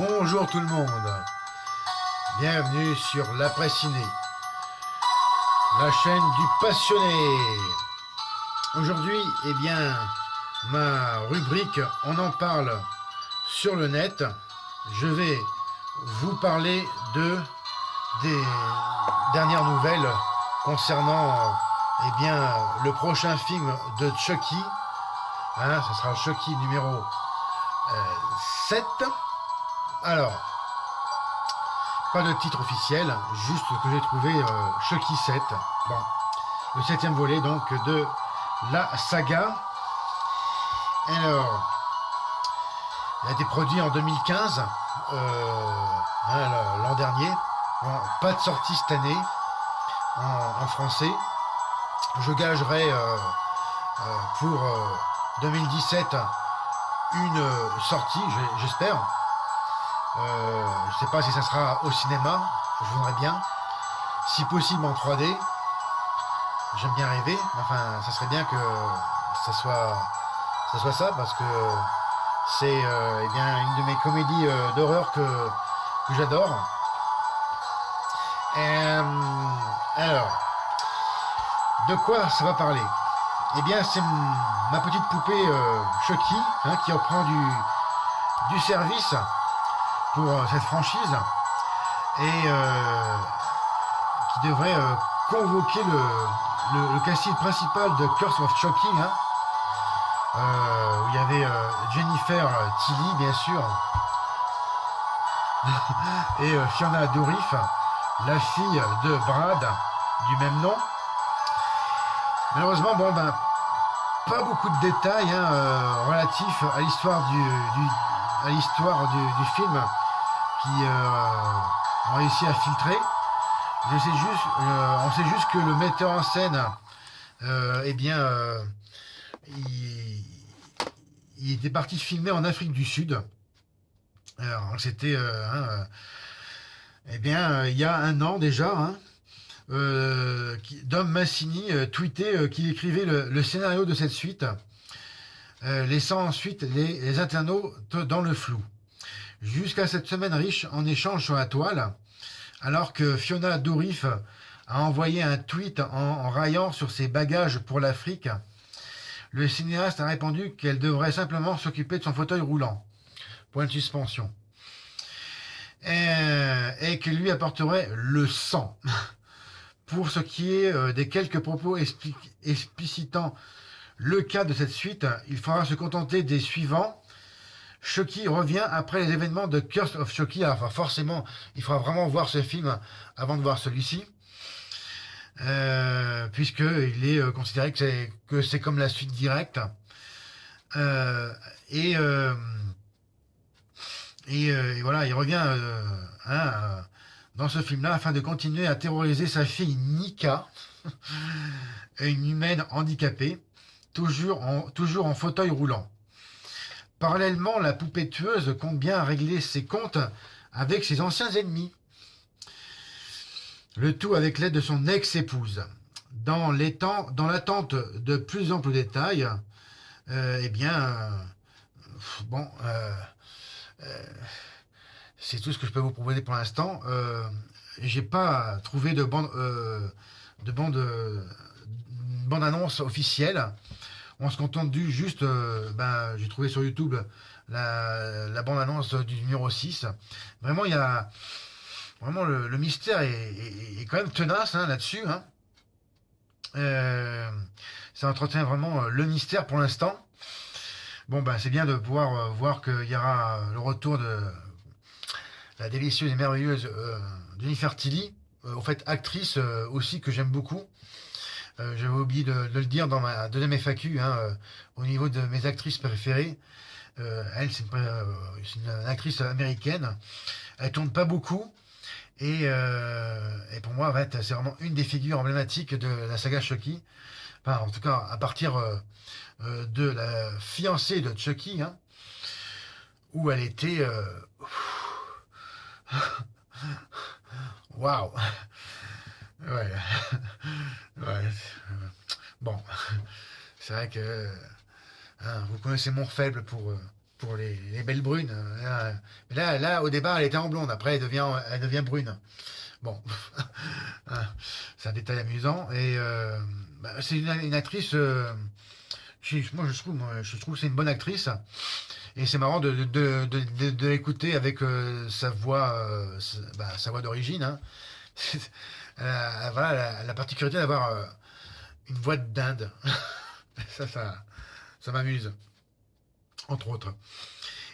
Bonjour tout le monde, bienvenue sur l'Après Ciné, la chaîne du passionné. Aujourd'hui, eh bien, ma rubrique On en parle sur le net. Je vais vous parler des dernières nouvelles concernant eh bien, le prochain film de Chucky. Ça sera Chucky numéro 7. Alors, pas de titre officiel, juste que j'ai trouvé Chucky 7. Bon, le 7e volet donc de la saga. Alors, il a été produit en 2015, l'an dernier. Bon, pas de sortie cette année en français. Je gagerai pour 2017 une sortie, j'espère. Je sais pas si ça sera au cinéma, je voudrais bien. Si possible en 3D. J'aime bien rêver, enfin ça serait bien que ça soit ça, parce que c'est eh bien une de mes comédies d'horreur que j'adore. Alors, de quoi ça va parler? Eh bien c'est ma petite poupée Chucky, qui reprend du service pour cette franchise et qui devrait convoquer le casting principal de Curse of Chucky, où il y avait Jennifer Tilly bien sûr et Fiona Dourif, la fille de Brad du même nom. Malheureusement, pas beaucoup de détails relatifs à l'histoire du film qui ont réussi à filtrer. On sait juste que le metteur en scène, il était parti filmer en Afrique du Sud. Alors, c'était, il y a un an déjà. Dom Massini tweetait qu'il écrivait le scénario de cette suite, laissant ensuite les internautes dans le flou. Jusqu'à cette semaine riche en échanges sur la toile, alors que Fiona Dourif a envoyé un tweet en raillant sur ses bagages pour l'Afrique, le cinéaste a répondu qu'elle devrait simplement s'occuper de son fauteuil roulant, point de suspension, et qu'il lui apporterait le sang. Pour ce qui est des quelques propos explicitant le cas de cette suite, il faudra se contenter des suivants. Chucky revient après les événements de Curse of Chucky. Alors forcément, il faudra vraiment voir ce film avant de voir celui-ci, puisqu'il est considéré que c'est comme la suite directe. Et voilà, il revient dans ce film-là afin de continuer à terroriser sa fille Nika, une humaine handicapée, toujours en fauteuil roulant. Parallèlement, la poupée tueuse compte bien régler ses comptes avec ses anciens ennemis. Le tout avec l'aide de son ex-épouse. Dans l'attente de plus amples détails, c'est tout ce que je peux vous proposer pour l'instant. J'ai pas trouvé de bande-annonce officielle. On se contente juste, j'ai trouvé sur YouTube la bande-annonce du numéro 6. Vraiment, il y a vraiment le mystère est quand même tenace là-dessus. Ça entretient vraiment le mystère pour l'instant. C'est bien de pouvoir voir qu'il y aura le retour de la délicieuse et merveilleuse Jennifer Tilly, au fait actrice aussi que j'aime beaucoup. J'avais oublié de le dire dans ma deuxième FAQ, au niveau de mes actrices préférées. Elle, c'est une actrice américaine. Elle tourne pas beaucoup. Et pour moi, c'est vraiment une des figures emblématiques de la saga Chucky. Enfin, en tout cas, à partir de la fiancée de Chucky, où elle était... Waouh. Ouais. Bon, c'est vrai que vous connaissez mon faible pour pour les belles brunes. Là, au départ, elle était en blonde. Après, elle devient brune. Bon, c'est un détail amusant. Et bah, c'est une actrice. Moi, je trouve que c'est une bonne actrice. Et c'est marrant de l'écouter avec sa voix d'origine. Hein. Voilà, la particularité d'avoir une voix de dinde. Ça m'amuse, entre autres.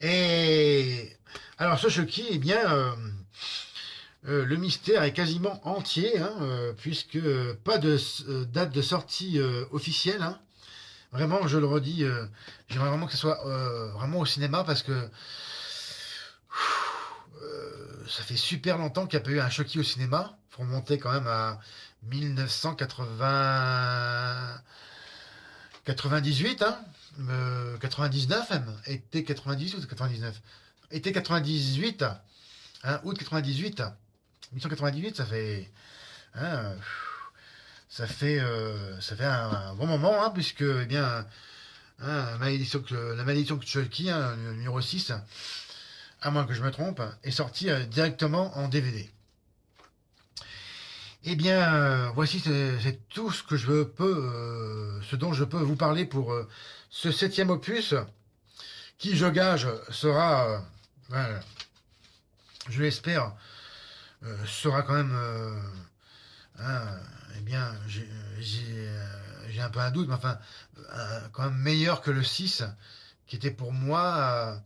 Et alors, ce Chucky, eh bien, le mystère est quasiment entier, hein, puisque pas de date de sortie officielle. Hein. Vraiment, je le redis, j'aimerais vraiment que ce soit vraiment au cinéma parce que ça fait super longtemps qu'il n'y a pas eu un Chucky au cinéma. Il faut remonter quand même à 1998, hein, 99 même, été 98 ou 99, été 98, hein, août 98, 1998, hein, ça fait un bon moment, hein, puisque eh bien, hein, la malédiction de Chucky, hein, le numéro 6, à moins que je me trompe, est sorti directement en DVD. Eh bien, voici, c'est tout ce que ce dont je peux vous parler pour ce 7e opus, qui, je gage, sera, ben, je l'espère, sera quand même, hein, eh bien, j'ai un peu un doute, mais enfin, quand même meilleur que le 6, qui était pour moi,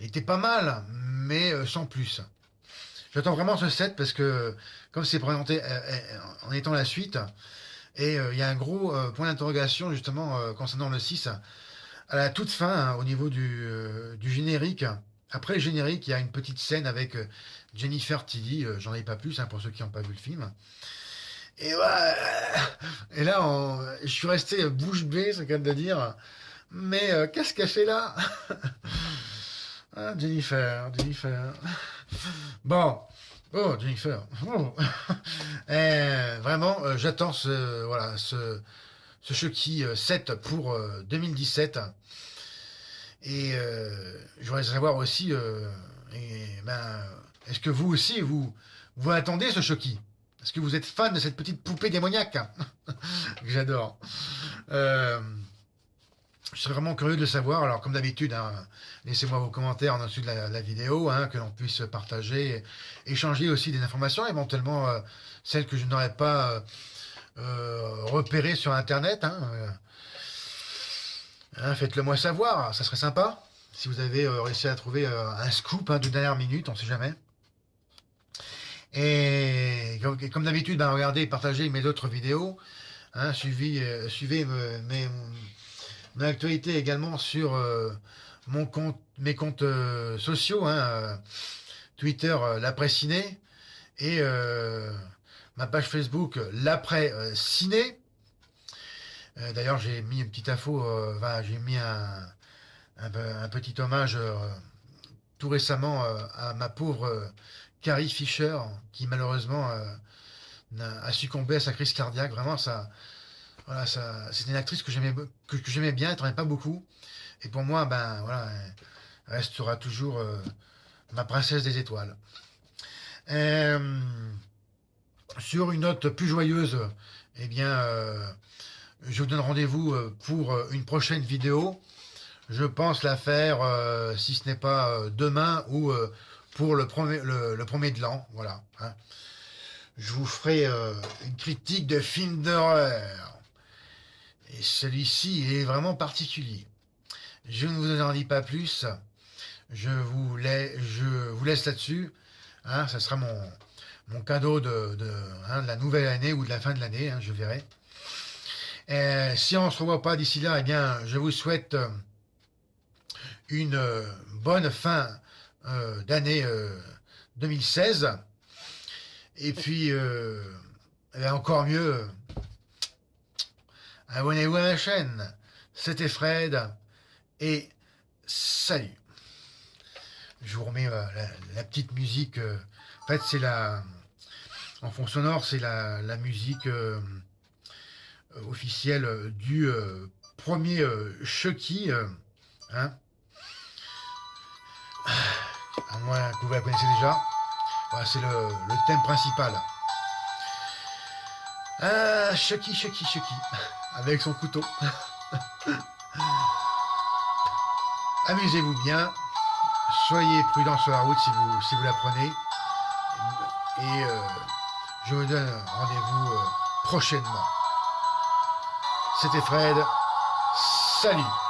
était pas mal, mais sans plus. J'attends vraiment ce 7 parce que, comme c'est présenté en étant la suite, et il y a un gros point d'interrogation justement concernant le 6, à la toute fin, hein, au niveau du générique. Après le générique, il y a une petite scène avec Jennifer Tilly, j'en ai pas plus hein, pour ceux qui n'ont pas vu le film. Et, ouais, et là, je suis resté bouche bée, c'est le cas de dire. Mais qu'est-ce qu'elle fait là? Ah, Jennifer. Bon, oh, Jennifer. Oh. Vraiment, j'attends ce Chucky 7 pour 2017. Et je voudrais savoir aussi, est-ce que vous aussi, vous attendez ce Chucky? Est-ce que vous êtes fan de cette petite poupée démoniaque que j'adore? Je serais vraiment curieux de le savoir. Alors, comme d'habitude, hein, laissez-moi vos commentaires en dessous de la vidéo, hein, que l'on puisse partager, échanger aussi des informations, éventuellement celles que je n'aurais pas repérées sur Internet. Hein, faites-le moi savoir, ça serait sympa. Si vous avez réussi à trouver un scoop de dernière minute, on ne sait jamais. Et comme d'habitude, regardez et partagez mes autres vidéos. Hein, suivez mon actualité également sur mes comptes sociaux, hein, Twitter, l'après ciné, et ma page Facebook, l'après ciné. D'ailleurs, j'ai mis une petite info, j'ai mis un petit hommage tout récemment à ma pauvre Carrie Fisher, qui malheureusement a succombé à sa crise cardiaque. Vraiment, voilà, c'est une actrice que j'aimais bien, elle travaillait pas beaucoup. Et pour moi, voilà, elle restera toujours ma princesse des étoiles. Sur une note plus joyeuse, eh bien, je vous donne rendez-vous pour une prochaine vidéo. Je pense la faire, si ce n'est pas demain ou pour le premier de l'an. Voilà. Hein. Je vous ferai une critique de film d'horreur. Et celui-ci est vraiment particulier. Je ne vous en dis pas plus. Je vous laisse là-dessus. Hein, ça sera mon cadeau de la nouvelle année ou de la fin de l'année, hein, je verrai. Si on ne se revoit pas d'ici là, eh bien, je vous souhaite une bonne fin d'année 2016. Et puis, encore mieux, abonnez-vous à ma chaîne. C'était Fred. Et salut. Je vous remets la petite musique. En fait, en fond sonore, c'est la musique officielle du premier Chucky. Hein. à moins que vous la connaissez déjà. Voilà, c'est le thème principal. Chucky, avec son couteau. Amusez-vous bien, soyez prudents sur la route si vous la prenez. Et je vous donne rendez-vous prochainement. C'était Fred, salut!